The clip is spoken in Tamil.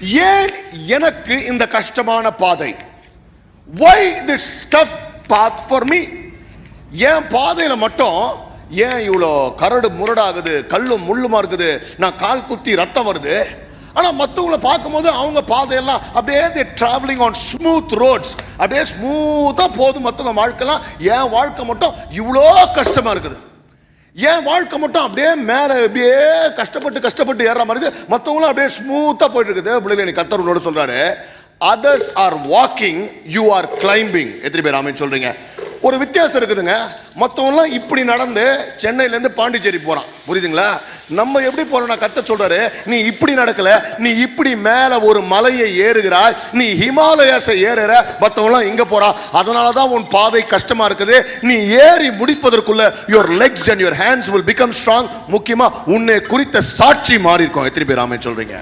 ஏன் எனக்கு இந்த கஷ்டமான பாதை? why this tough path for me? ஏன் பாதையில மட்டும் ஏன் இவ்வளோ கரடு முரடாகுது, கல்லும் முள்ளுமா இருக்குது, நான் கால் குத்தி ரத்தம் வருது? ஆனா மற்றவங்களை பார்க்கும்போது அவங்க பாதையெல்லாம் அப்படியே டிராவலிங் ஆன் ஸ்மூத் ரோட்ஸ், அப்படியே ஸ்மூத்தா போகுது மற்றவங்க வாழ்க்கைலாம். என் வாழ்க்கை மட்டும் இவ்வளோ கஷ்டமா இருக்குது. என் வாழ்க்கை மட்டும் அப்படியே மேலே அப்படியே கஷ்டப்பட்டு ஏற மாதிரி, மற்றவங்களும் அப்படியே ஸ்மூத்தா போயிட்டு இருக்குது. பிள்ளைங்க கர்த்தர் உன்னோட சொல்றாரு, others are walking, you are climbing. எத்தனை பேர் ஆமென் சொல்றீங்க? ஒரு வித்தியாசம் இருக்குதுங்க. மற்றவங்களாம் இப்படி நடந்து சென்னையிலேருந்து பாண்டிச்சேரி போறான், புரியுதுங்களா? நம்ம எப்படி போறோம்னா கர்த்தர் சொல்றாரு, நீ இப்படி நடக்கல, நீ இப்படி மேல ஒரு மலையை ஏறுகிறாய், நீ ஹிமாலயாஸை ஏறுற, மற்றவங்களாம் இங்க போறா. அதனாலதான் உன் பாதை கஷ்டமா இருக்குது. நீ ஏறி முடிப்பதற்குள்ள your legs and your hands will become strong. முக்கியமா உன்னை குறித்த சாட்சி மாறி இருக்கும். எத்தனை பேர் ஆமென் சொல்றீங்க?